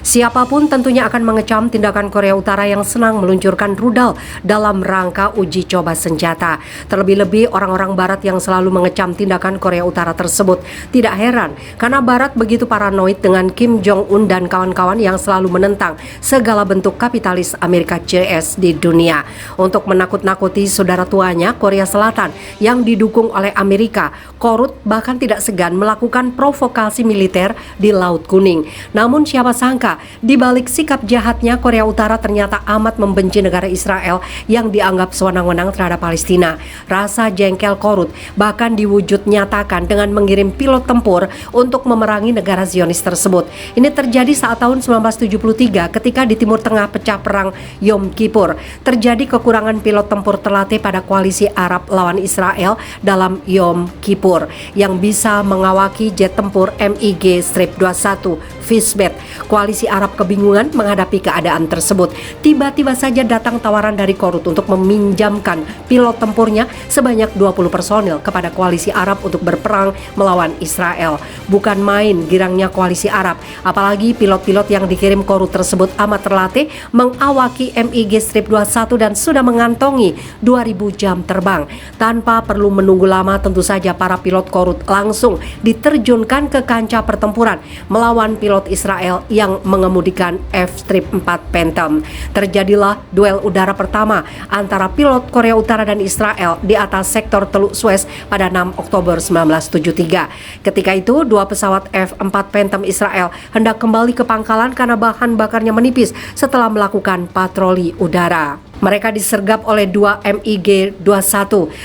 Siapapun tentunya akan mengecam tindakan Korea Utara yang senang meluncurkan rudal dalam rangka uji coba senjata. Terlebih-lebih orang-orang Barat yang selalu mengecam tindakan Korea Utara tersebut. Tidak heran, karena Barat begitu paranoid dengan Kim Jong-un dan kawan-kawan yang selalu menentang segala bentuk kapitalis Amerika CS di dunia. Untuk menakut-nakuti saudara tuanya, Korea Selatan yang didukung oleh Amerika, Korut bahkan tidak segan melakukan provokasi militer di Laut Kuning. Namun siapa sangka, di balik sikap jahatnya, Korea Utara ternyata amat membenci negara Israel yang dianggap sewenang-wenang terhadap Palestina. Rasa jengkel Korut bahkan diwujud nyatakan dengan mengirim pilot tempur untuk memerangi negara Zionis tersebut. Ini terjadi saat tahun 1973 ketika di Timur Tengah pecah perang Yom Kippur. Terjadi kekurangan pilot tempur terlatih pada koalisi Arab lawan Israel dalam Yom Kippur yang bisa mengawaki jet tempur MiG-21 Fisbet. Koalisi Arab kebingungan menghadapi keadaan tersebut. Tiba-tiba saja datang tawaran dari Korut untuk meminjamkan pilot tempurnya sebanyak 20 personil kepada koalisi Arab untuk berperang melawan Israel. Bukan main girangnya koalisi Arab, apalagi pilot-pilot yang dikirim Korut tersebut amat terlatih mengawaki MiG-21 dan sudah mengantongi 2000 jam terbang. Tanpa perlu menunggu lama, tentu saja para pilot Korut langsung diterjunkan ke kancah pertempuran melawan pilot Israel yang mengemudikan F-4 Phantom. Terjadilah duel udara pertama antara pilot Korea Utara dan Israel di atas sektor Teluk Suez pada 6 Oktober 1973. Ketika itu, dua pesawat F-4 Phantom Israel hendak kembali ke pangkalan karena bahan bakarnya menipis setelah melakukan patroli udara. Mereka disergap oleh dua MiG-21.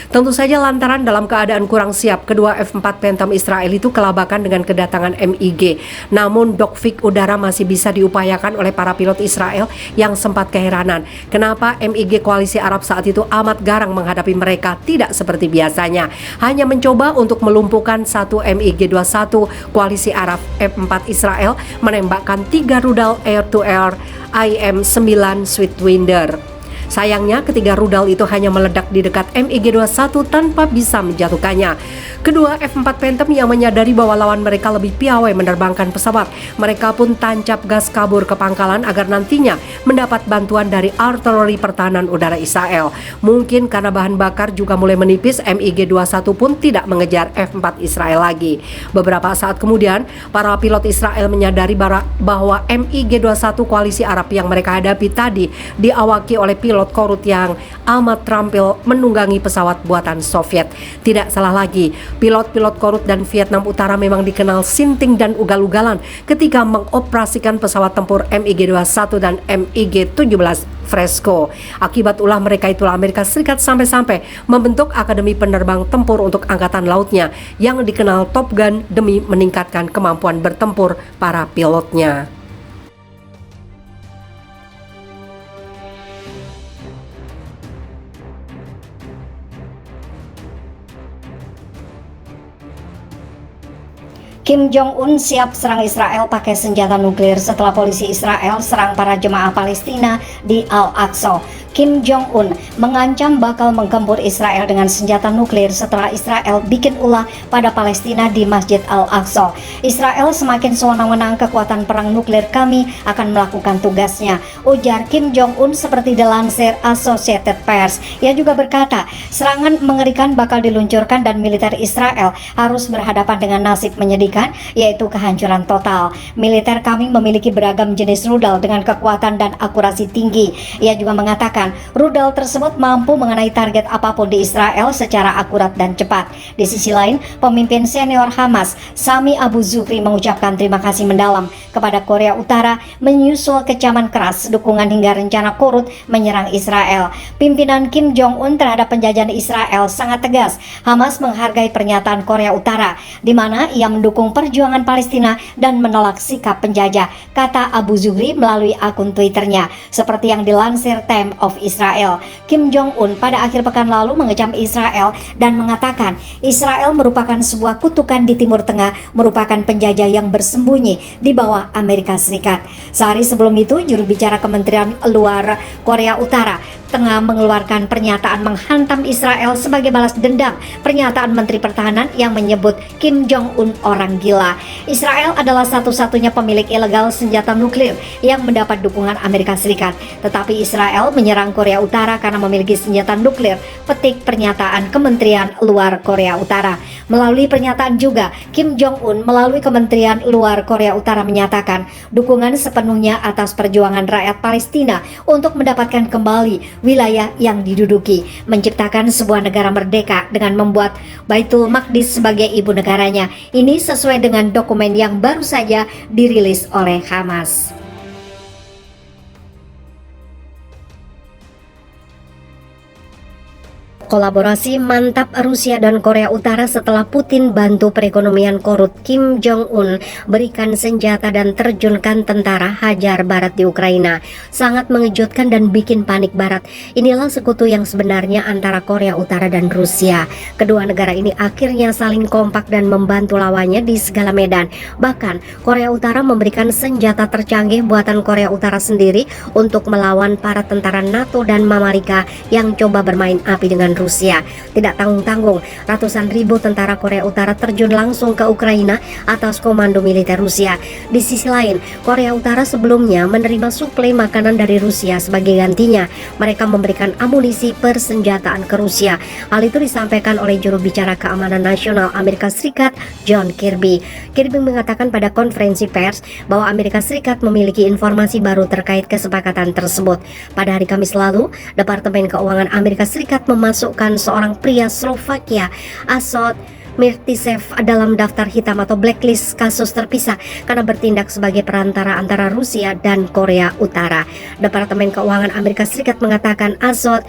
Tentu saja lantaran dalam keadaan kurang siap, kedua F-4 Phantom Israel itu kelabakan dengan kedatangan MiG. Namun dogfight udara masih bisa diupayakan oleh para pilot Israel yang sempat keheranan. Kenapa MiG koalisi Arab saat itu amat garang menghadapi mereka, tidak seperti biasanya. Hanya mencoba untuk melumpuhkan satu MiG-21 koalisi Arab. F-4 Israel menembakkan 3 rudal air-to-air IM-9 Swiftwinder. Sayangnya ketiga rudal itu hanya meledak di dekat MiG-21 tanpa bisa menjatuhkannya. Kedua F-4 Phantom yang menyadari bahwa lawan mereka lebih piawai menerbangkan pesawat, mereka pun tancap gas kabur ke pangkalan agar nantinya mendapat bantuan dari artileri pertahanan udara Israel. Mungkin karena bahan bakar juga mulai menipis, MiG-21 pun tidak mengejar F-4 Israel lagi. Beberapa saat kemudian, para pilot Israel menyadari bahwa MiG-21 koalisi Arab yang mereka hadapi tadi diawaki oleh pilot Korut yang amat terampil menunggangi pesawat buatan Soviet. Tidak salah lagi, pilot-pilot Korut dan Vietnam Utara memang dikenal sinting dan ugal-ugalan ketika mengoperasikan pesawat tempur MiG-21 dan MiG-17 Fresco. Akibat ulah mereka itulah Amerika Serikat sampai-sampai membentuk Akademi Penerbang Tempur untuk Angkatan Lautnya yang dikenal Top Gun demi meningkatkan kemampuan bertempur para pilotnya. Kim Jong-un siap serang Israel pakai senjata nuklir setelah polisi Israel serang para jemaah Palestina di Al-Aqsa. Kim Jong-un mengancam bakal menggempur Israel dengan senjata nuklir setelah Israel bikin ulah pada Palestina di Masjid Al-Aqsa. Israel semakin sewenang-wenang, kekuatan perang nuklir kami akan melakukan tugasnya, ujar Kim Jong-un seperti dilansir Associated Press. Ia juga berkata, serangan mengerikan bakal diluncurkan dan militer Israel harus berhadapan dengan nasib menyedihkan, yaitu kehancuran total. Militer kami memiliki beragam jenis rudal dengan kekuatan dan akurasi tinggi. Ia juga mengatakan rudal tersebut mampu mengenai target apapun di Israel secara akurat dan cepat. Di sisi lain, pemimpin senior Hamas, Sami Abu Zuhri, mengucapkan terima kasih mendalam kepada Korea Utara menyusul kecaman keras dukungan hingga rencana Korut menyerang Israel. Pimpinan Kim Jong-un terhadap penjajahan Israel sangat tegas. Hamas menghargai pernyataan Korea Utara, di mana ia mendukung perjuangan Palestina dan menolak sikap penjajah, kata Abu Zuhri melalui akun Twitternya. Seperti yang dilansir Time of Israel, Kim Jong-un pada akhir pekan lalu mengecam Israel dan mengatakan Israel merupakan sebuah kutukan di Timur Tengah, merupakan penjajah yang bersembunyi di bawah Amerika Serikat. Sehari sebelum itu, juru bicara Kementerian Luar Korea Utara tengah mengeluarkan pernyataan menghantam Israel sebagai balas dendam pernyataan Menteri Pertahanan yang menyebut Kim Jong-un orang yang gila. Israel adalah satu-satunya pemilik ilegal senjata nuklir yang mendapat dukungan Amerika Serikat. Tetapi Israel menyerang Korea Utara karena memiliki senjata nuklir, petik pernyataan Kementerian Luar Korea Utara. Melalui pernyataan juga, Kim Jong-un melalui Kementerian Luar Korea Utara menyatakan dukungan sepenuhnya atas perjuangan rakyat Palestina untuk mendapatkan kembali wilayah yang diduduki, menciptakan sebuah negara merdeka dengan membuat Baitul Maqdis sebagai ibu negaranya. Ini sesuai dengan dokumen yang baru saja dirilis oleh Hamas. Kolaborasi mantap Rusia dan Korea Utara setelah Putin bantu perekonomian korut Kim Jong-un berikan senjata dan terjunkan tentara hajar Barat di Ukraina. Sangat mengejutkan dan bikin panik Barat. Inilah sekutu yang sebenarnya antara Korea Utara dan Rusia. Kedua negara ini akhirnya saling kompak dan membantu lawannya di segala medan. Bahkan Korea Utara memberikan senjata tercanggih buatan Korea Utara sendiri untuk melawan para tentara NATO dan Amerika yang coba bermain api dengan Rusia. Tidak tanggung-tanggung, ratusan ribu tentara Korea Utara terjun langsung ke Ukraina atas komando militer Rusia. Di sisi lain, Korea Utara sebelumnya menerima suplai makanan dari Rusia. Sebagai gantinya, mereka memberikan amunisi persenjataan ke Rusia. Hal itu disampaikan oleh juru bicara keamanan nasional Amerika Serikat, John Kirby. Kirby mengatakan pada konferensi pers bahwa Amerika Serikat memiliki informasi baru terkait kesepakatan tersebut. Pada hari Kamis lalu, Departemen Keuangan Amerika Serikat memasukkan seorang pria Slovakia, Asot Mirtisev, dalam daftar hitam atau blacklist kasus terpisah karena bertindak sebagai perantara antara Rusia dan Korea Utara. Departemen Keuangan Amerika Serikat mengatakan Asot